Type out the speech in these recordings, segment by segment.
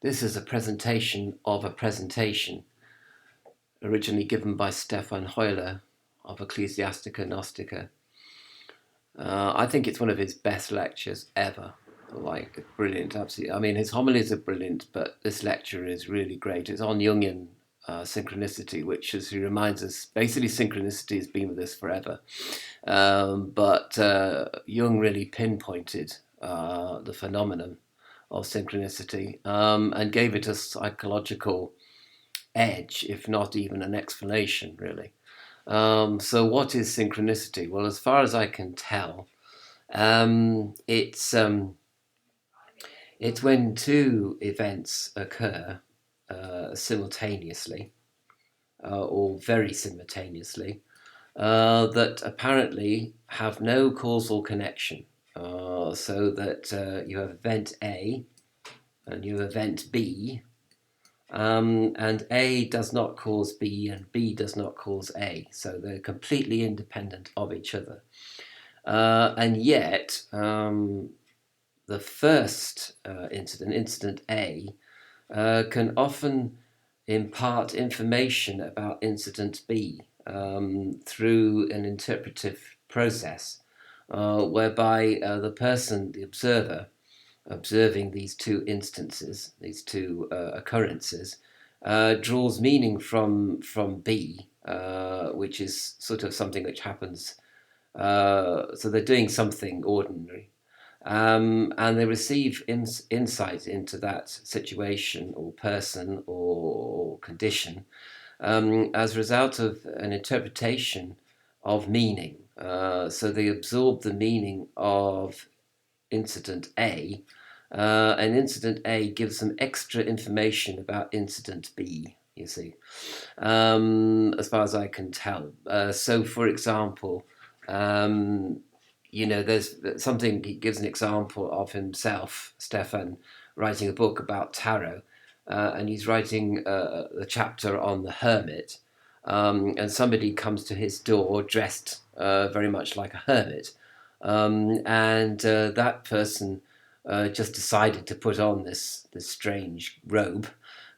This is a presentation of a presentation originally given by Stefen of Ecclesiastica Gnostica. I think it's one of his best lectures ever. Like, brilliant, absolutely. I mean, his homilies are brilliant, but this lecture is really great. It's on Jungian synchronicity, which, as he reminds us, basically synchronicity has been with us forever. But Jung really pinpointed the phenomenon of synchronicity and gave it a psychological edge, if not even an explanation, really. So what is synchronicity? Well, as far as I can tell, it's when two events occur simultaneously or very simultaneously that apparently have no causal connection. So that you have event A and you have event B, and A does not cause B and B does not cause A. So they're completely independent of each other. And yet, the first incident A, can often impart information about incident B through an interpretive process, whereby the person, the observer, observing these two instances, these two occurrences, draws meaning from B, which is sort of something which happens. So they're doing something ordinary, and they receive insight into that situation or person or condition as a result of an interpretation of meaning. So they absorb the meaning of incident A, and incident A gives them extra information about incident B, you see, as far as I can tell. So, for example, there's something, he gives an example of himself, Stefen, writing a book about tarot, and he's writing a chapter on the hermit, and somebody comes to his door dressed very much like a hermit, and that person just decided to put on this strange robe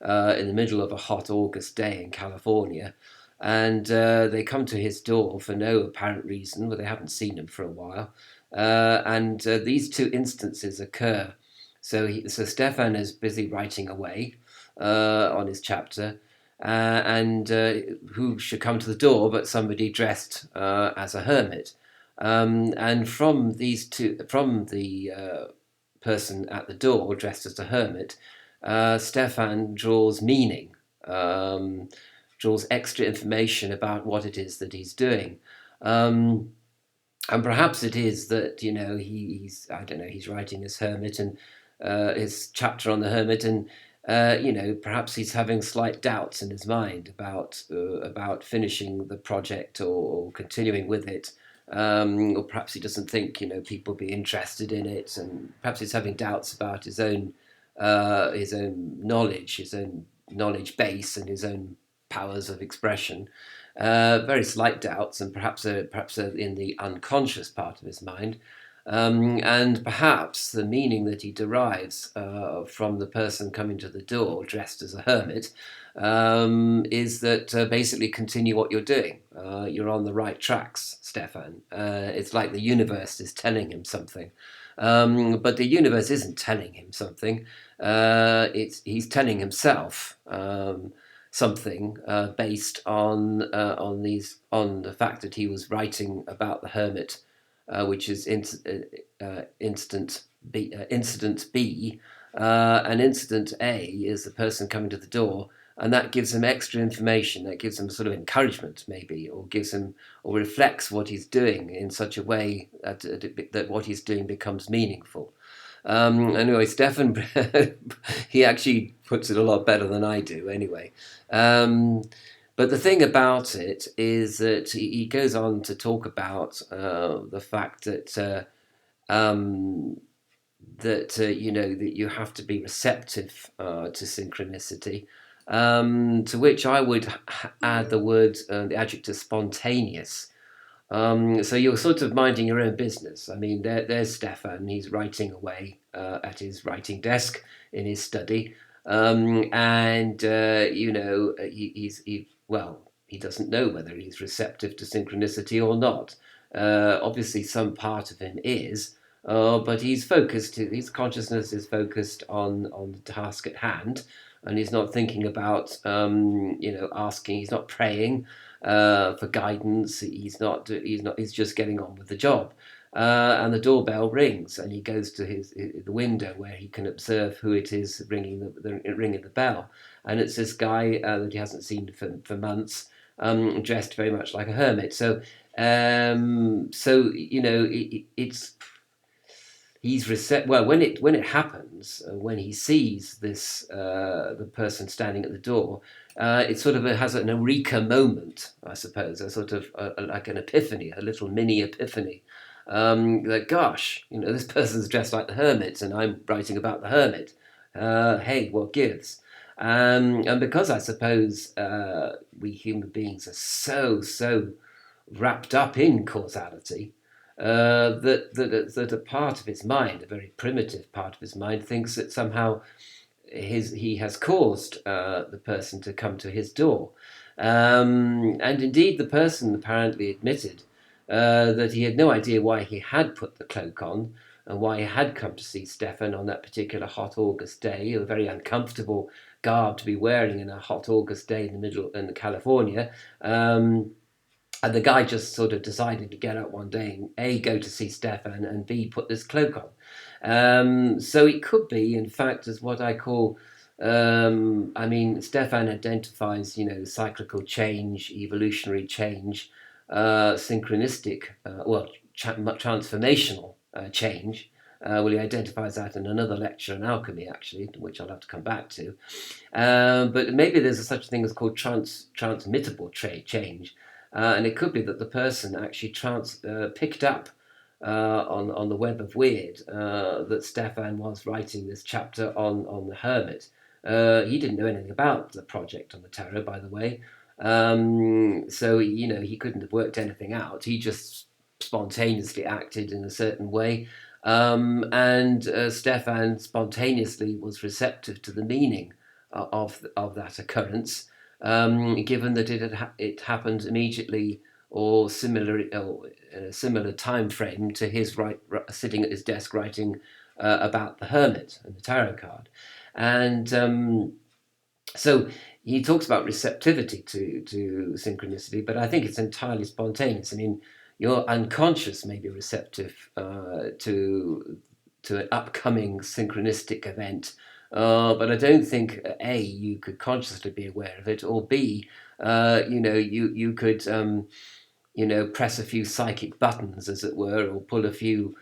in the middle of a hot August day in California. And they come to his door for no apparent reason, but they haven't seen him for a while. And these two instances occur. So Stefen is busy writing away on his chapter, and who should come to the door but somebody dressed as a hermit. And from these two, from the person at the door dressed as a hermit, Stefen draws meaning, draws extra information about what it is that he's doing. And perhaps it is that, he's, I don't know, he's writing as hermit and his chapter on the hermit, and perhaps he's having slight doubts in his mind about finishing the project or continuing with it. Or perhaps he doesn't think people will be interested in it, and perhaps he's having doubts about his own knowledge base, and his own powers of expression. Very slight doubts, and perhaps in the unconscious part of his mind. And perhaps the meaning that he derives from the person coming to the door dressed as a hermit is that basically continue what you're doing. You're on the right tracks, Stefen. It's like the universe is telling him something. But the universe isn't telling him something. He's telling himself something based on the fact that he was writing about the hermit, which is incident B, and incident A is the person coming to the door, and that gives him extra information. That gives him sort of encouragement, maybe, or gives him, or reflects what he's doing in such a way that what he's doing becomes meaningful. Anyway, Stefen, he actually puts it a lot better than I do. Anyway. But the thing about it is that he goes on to talk about the fact that that you have to be receptive to synchronicity, to which I would add the adjective spontaneous. So you're sort of minding your own business. I mean, there's Stefen. He's writing away at his writing desk in his study. and he doesn't know whether he's receptive to synchronicity or not. Obviously, some part of him is, but he's focused. His consciousness is focused on the task at hand, and he's not thinking about asking. He's not praying for guidance. He's not. He's not. He's just getting on with the job. And the doorbell rings, and he goes to the window where he can observe who it is ringing the bell, and it's this guy that he hasn't seen for months, dressed very much like a hermit. So, it's he's well when it happens, when he sees this the person standing at the door, it sort of has an eureka moment, I suppose, a sort of like an epiphany, a little mini epiphany. Like, gosh, this person's dressed like the hermit, and I'm writing about the hermit. Hey, what gives? And because I suppose we human beings are so wrapped up in causality, that a part of his mind, a very primitive part of his mind, thinks that somehow he has caused the person to come to his door. And indeed, the person apparently admitted that he had no idea why he had put the cloak on and why he had come to see Stefen on that particular hot August day, a very uncomfortable garb to be wearing in a hot August day in California. And the guy just sort of decided to get up one day and A, go to see Stefen, and B, put this cloak on. So it could be, in fact, as what I call, Stefen identifies, cyclical change, evolutionary change, synchronistic, transformational change. He identifies that in another lecture on alchemy, actually, which I'll have to come back to. But maybe there's such a thing as called transmittable change. And it could be that the person actually picked up on the web of weird that Stefen was writing this chapter on the hermit. He didn't know anything about the project on the tarot, by the way. So he couldn't have worked anything out. He just spontaneously acted in a certain way, and Stefen spontaneously was receptive to the meaning of that occurrence. Given that it happened immediately or similar or in a similar time frame to his sitting at his desk writing about the hermit and the tarot card. And so he talks about receptivity to synchronicity, but I think it's entirely spontaneous. I mean, your unconscious may be receptive to an upcoming synchronistic event, but I don't think A, you could consciously be aware of it, or B, you could press a few psychic buttons, as it were, or pull a few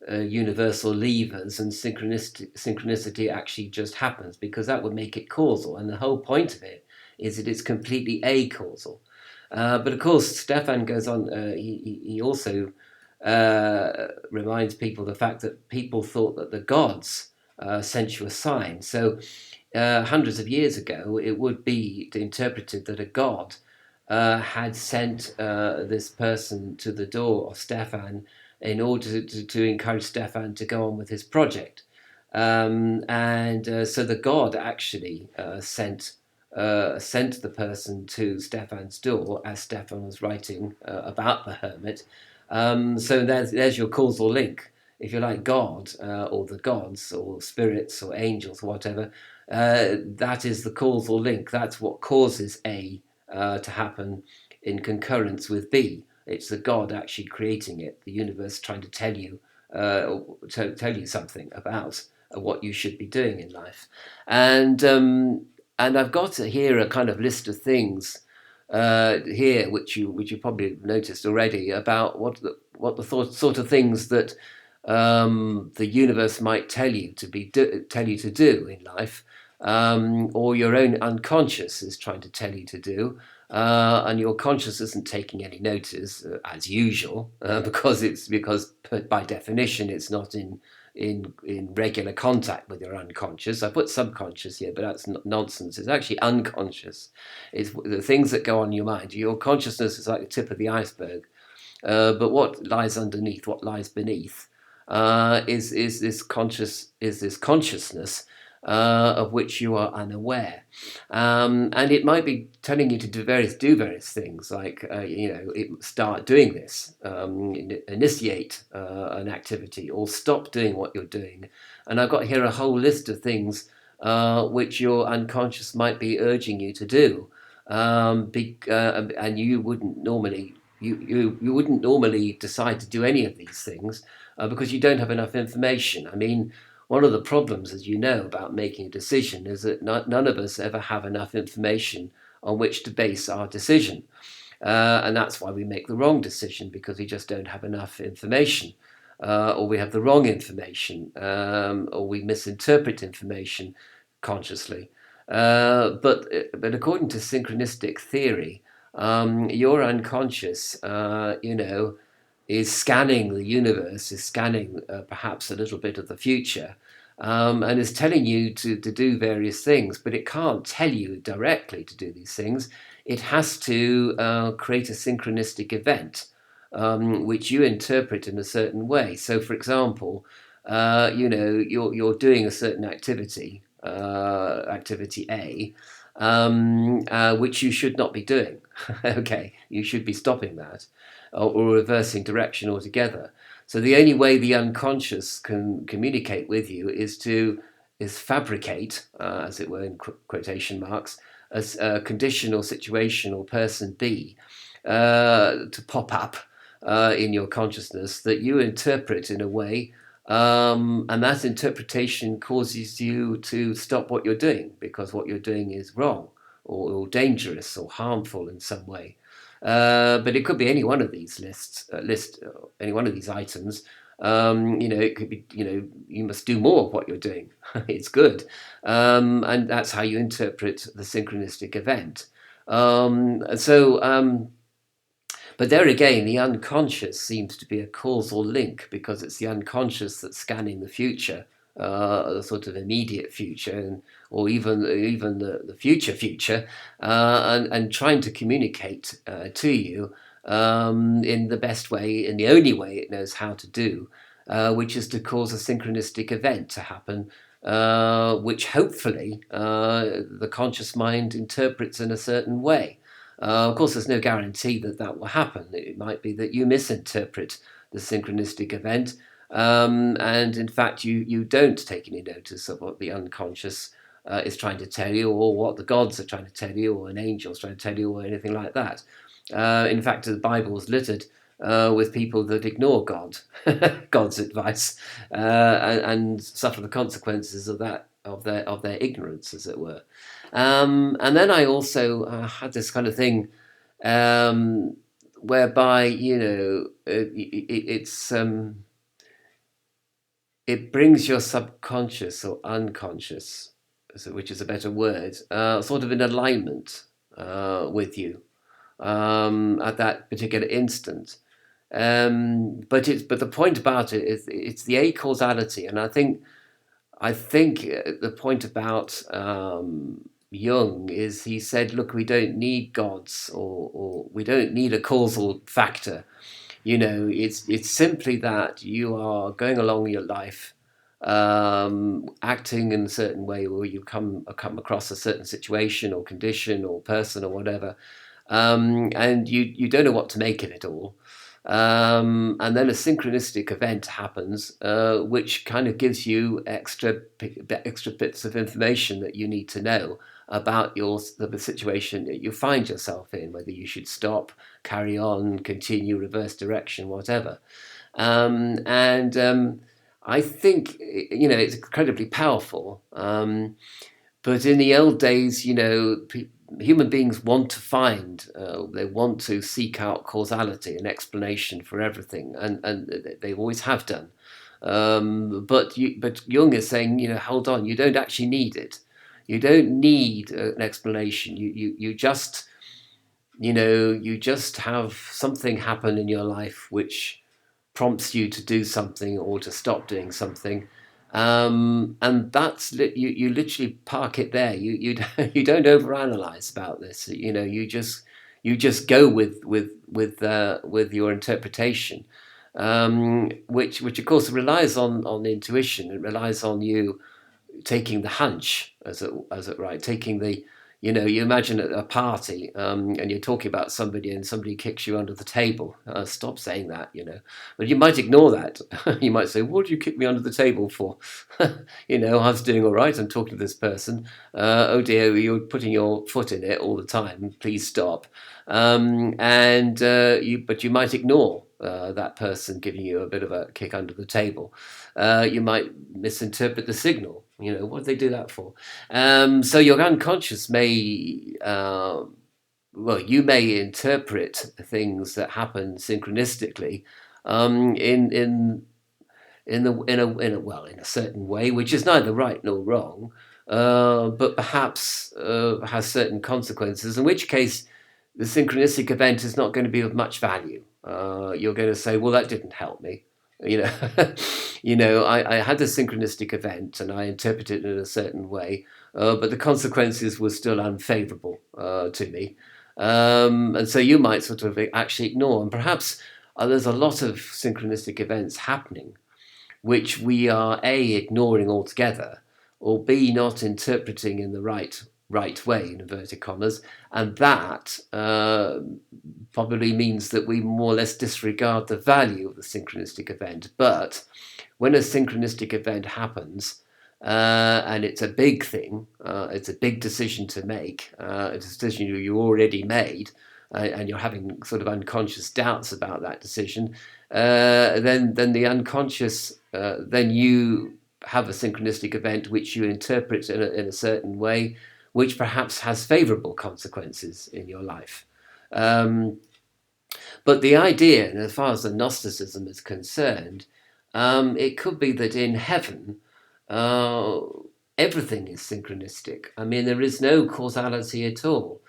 universal levers, and synchronicity actually just happens, because that would make it causal. And the whole point of it is that it's completely acausal. But of course, Stefen goes on. He also reminds people the fact that people thought that the gods sent you a sign. So hundreds of years ago, it would be interpreted that a god had sent this person to the door of Stefen in order to encourage Stefen to go on with his project. So the god actually sent the person to Stefen's door as Stefen was writing about the hermit. So there's your causal link. If you like, God or the gods or spirits or angels or whatever, that is the causal link. That's what causes A to happen in concurrence with B. It's the God actually creating it, the universe trying to tell you something about what you should be doing in life. And I've got here a kind of list of things here, which you probably noticed already, about what the sort of things that the universe might tell you to do in life, or your own unconscious is trying to tell you to do, and your conscious isn't taking any notice as usual, because by definition it's not in regular contact with your unconscious. I put subconscious here, but that's nonsense. It's actually unconscious. It's the things that go on in your mind. Your consciousness is like the tip of the iceberg, but what lies underneath, what lies beneath, is this consciousness of which you are unaware. And it might be telling you to do various things, like start doing this, initiate an activity, or stop doing what you're doing. And I've got here a whole list of things which your unconscious might be urging you to do, and you wouldn't normally. You wouldn't normally decide to do any of these things because you don't have enough information. I mean, one of the problems, as you know, about making a decision is that none of us ever have enough information on which to base our decision. And that's why we make the wrong decision, because we just don't have enough information. Or we have the wrong information, or we misinterpret information consciously. But according to synchronistic theory, your unconscious, is scanning the universe, is scanning perhaps a little bit of the future, and is telling you to do various things, but it can't tell you directly to do these things. It has to create a synchronistic event, which you interpret in a certain way. So, for example, you're doing a certain activity, activity A, which you should not be doing. Okay, you should be stopping that, or reversing direction altogether. So the only way the unconscious can communicate with you is fabricate, as it were, in quotation marks, a condition or situation or person B to pop up in your consciousness that you interpret in a way, and that interpretation causes you to stop what you're doing, because what you're doing is wrong or dangerous or harmful in some way. But it could be any one of these any one of these items. It could be, you must do more of what you're doing. It's good. And that's how you interpret the synchronistic event. But there again, the unconscious seems to be a causal link, because it's the unconscious that's scanning the future, the sort of immediate future, or even the future, and trying to communicate to you in the best way, in the only way it knows how to do, which is to cause a synchronistic event to happen, which hopefully the conscious mind interprets in a certain way. Of course, there's no guarantee that that will happen. It might be that you misinterpret the synchronistic event, and in fact, you don't take any notice of what the unconscious is trying to tell you, or what the gods are trying to tell you, or an angel's trying to tell you, or anything like that. In fact, the Bible is littered with people that ignore God, God's advice, and suffer the consequences of that, of their ignorance, as it were. And then I also had this kind of thing, whereby it brings your subconscious or unconscious, which is a better word, sort of in alignment with you at that particular instant. But the point about it is it's the acausality, and I think the point about Jung is, he said, look, we don't need gods, or we don't need a causal factor. It's simply that you are going along your life, acting in a certain way, where you come across a certain situation or condition or person or whatever, and you don't know what to make of it all. And then a synchronistic event happens, which kind of gives you extra bits of information that you need to know about the situation that you find yourself in, whether you should stop, carry on, continue, reverse direction, whatever. And I think it's incredibly powerful. But in the old days, human beings want to find, they want to seek out causality and explanation for everything, and they always have done. But Jung is saying, hold on, you don't actually need it. You don't need an explanation. You just have something happen in your life which prompts you to do something or to stop doing something. And that's you literally park it there. You you don't overanalyze about this. You just go with your interpretation, which of course relies on intuition. It relies on you taking the hunch, as it right, taking the, you imagine at a party, and you're talking about somebody and somebody kicks you under the table. Stop saying that, But you might ignore that. You might say, "What did you kick me under the table for?" I was doing all right. I'm talking to this person. Oh dear, you're putting your foot in it all the time. Please stop. But you might ignore that person giving you a bit of a kick under the table. You might misinterpret the signal. What did they do that for? So your unconscious may, you may interpret things that happen synchronistically in a certain way, which is neither right nor wrong, but perhaps has certain consequences. In which case, the synchronistic event is not going to be of much value. You're going to say, "Well, that didn't help me." You know, I had a synchronistic event and I interpreted it in a certain way, but the consequences were still unfavorable to me. And so you might sort of actually ignore. And perhaps there's a lot of synchronistic events happening which we are A, ignoring altogether, or B, not interpreting in the right way, in inverted commas, and that probably means that we more or less disregard the value of the synchronistic event. But when a synchronistic event happens, and it's a big thing, it's a big decision to make, a decision you already made, and you're having sort of unconscious doubts about that decision, then the unconscious, then you have a synchronistic event which you interpret in a certain way, which perhaps has favorable consequences in your life. But the idea, and as far as the Gnosticism is concerned, it could be that in heaven, everything is synchronistic. I mean, there is no causality at all.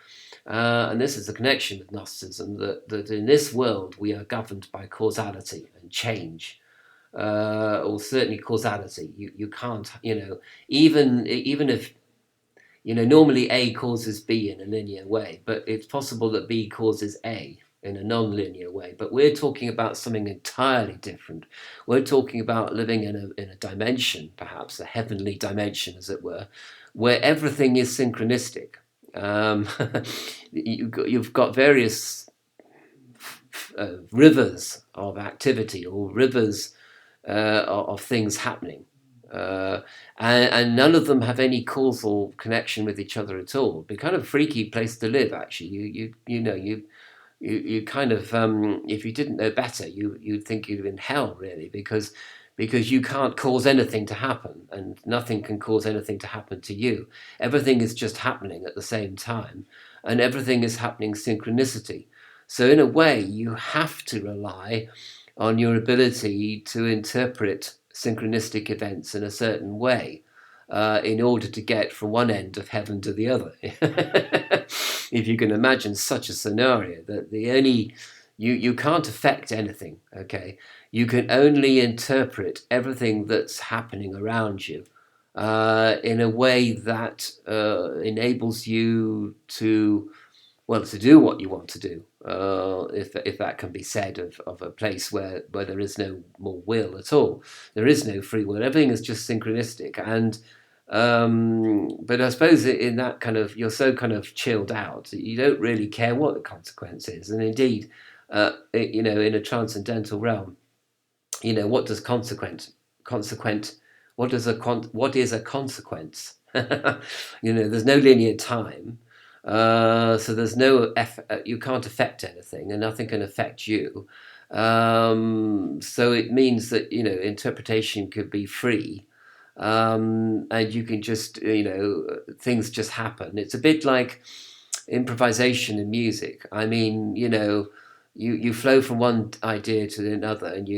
And this is a connection with Gnosticism, that in this world we are governed by causality and change, or certainly causality. You can't, even if, normally A causes B in a linear way, but it's possible that B causes A in a non-linear way. But we're talking about something entirely different. We're talking about living in a dimension, perhaps a heavenly dimension, as it were, where everything is synchronistic. You've got various rivers of activity, or rivers of things happening, and none of them have any causal connection with each other at all. It'd be kind of a freaky place to live, actually. You kind of, if you didn't know better, you'd think you'd be in hell, really, because you can't cause anything to happen, and nothing can cause anything to happen to you. Everything is just happening at the same time, and everything is happening synchronicity. So in a way, you have to rely on your ability to interpret synchronistic events in a certain way, in order to get from one end of heaven to the other. If you can imagine such a scenario, that you can't affect anything, okay? You can only interpret everything that's happening around you in a way that enables you to do what you want to do, if that can be said of a place where there is no more will at all. There is no free will. Everything is just synchronistic. And but I suppose in that kind of, you're so kind of chilled out, you don't really care what the consequence is. And indeed, in a transcendental realm, what does what is a consequence? There's no linear time. So there's no you can't affect anything, and nothing can affect you. So it means that interpretation could be free, and you can just things just happen. It's a bit like improvisation in music. I mean, you flow from one idea to another, and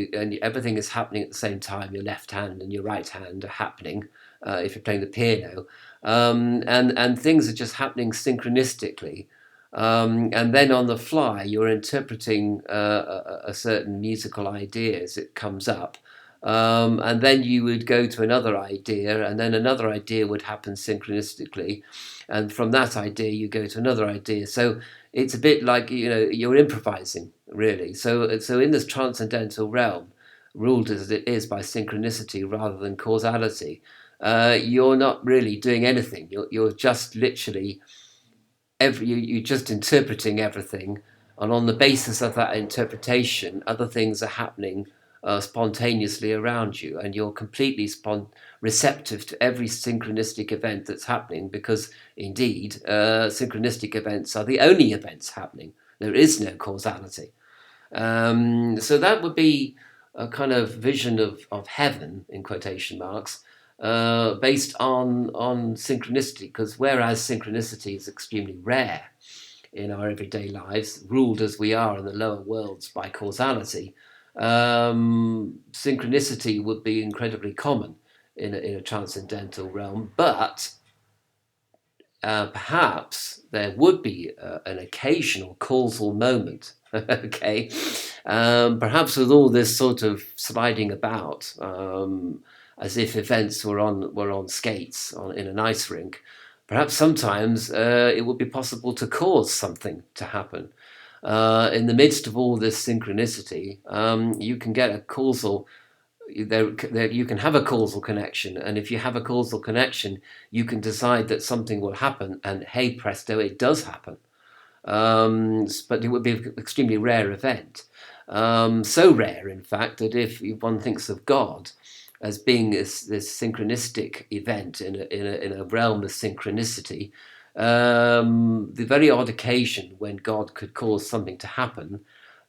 everything is happening at the same time. Your left hand and your right hand are happening, if you're playing the piano, and things are just happening synchronistically. And then on the fly, you're interpreting a certain musical idea as it comes up. And then you would go to another idea, and then another idea would happen synchronistically. And from that idea, you go to another idea. So it's a bit like, you're improvising, really. So in this transcendental realm, ruled as it is by synchronicity rather than causality, you're not really doing anything. You're just literally you're just interpreting everything, and on the basis of that interpretation, other things are happening spontaneously around you, and you're completely receptive to every synchronistic event that's happening, because indeed, synchronistic events are the only events happening. There is no causality. So that would be a kind of vision of heaven, in quotation marks, based on synchronicity, because whereas synchronicity is extremely rare in our everyday lives, ruled as we are in the lower worlds by causality, synchronicity would be incredibly common in a transcendental realm. But perhaps there would be an occasional causal moment. Okay, perhaps with all this sort of sliding about, as if events were on skates in an ice rink. Perhaps sometimes it would be possible to cause something to happen. In the midst of all this synchronicity, you can get a causal you can have a causal connection, and if you have a causal connection, you can decide that something will happen, and hey presto, it does happen. But it would be an extremely rare event, so rare in fact that if one thinks of God as being this synchronistic event in a realm of synchronicity, the very odd occasion when God could cause something to happen,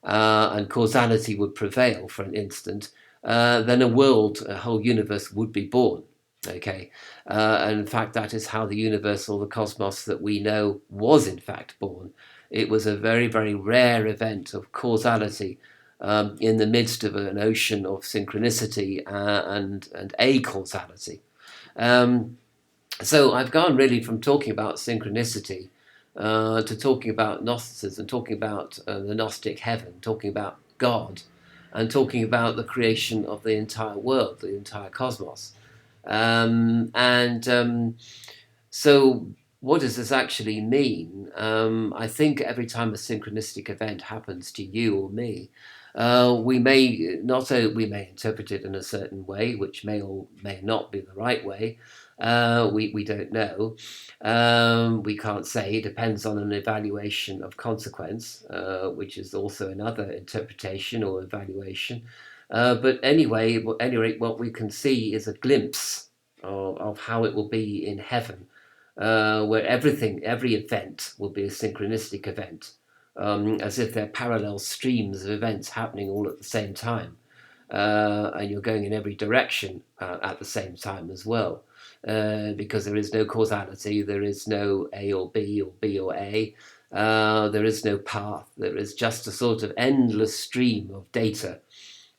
and causality would prevail for an instant, then a whole universe would be born. Okay, and in fact, that is how the universe or the cosmos that we know was in fact born. It was a very, very rare event of causality in the midst of an ocean of synchronicity and acausality. So I've gone really from talking about synchronicity to talking about Gnosticism, talking about the Gnostic heaven, talking about God, and talking about the creation of the entire world, the entire cosmos. So what does this actually mean? I think every time a synchronistic event happens to you or me, we may we may interpret it in a certain way, which may or may not be the right way. We don't know. We can't say. It depends on an evaluation of consequence, which is also another interpretation or evaluation. But anyway, at any rate, what we can see is a glimpse of how it will be in heaven, where every event will be a synchronistic event, as if they're parallel streams of events happening all at the same time. And you're going in every direction at the same time as well, because there is no causality, there is no A or B or A, there is no path, there is just a sort of endless stream of data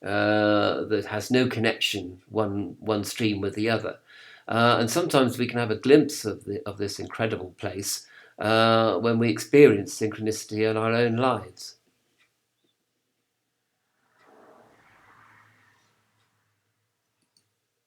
that has no connection, one stream with the other. And sometimes we can have a glimpse of this incredible place when we experience synchronicity in our own lives.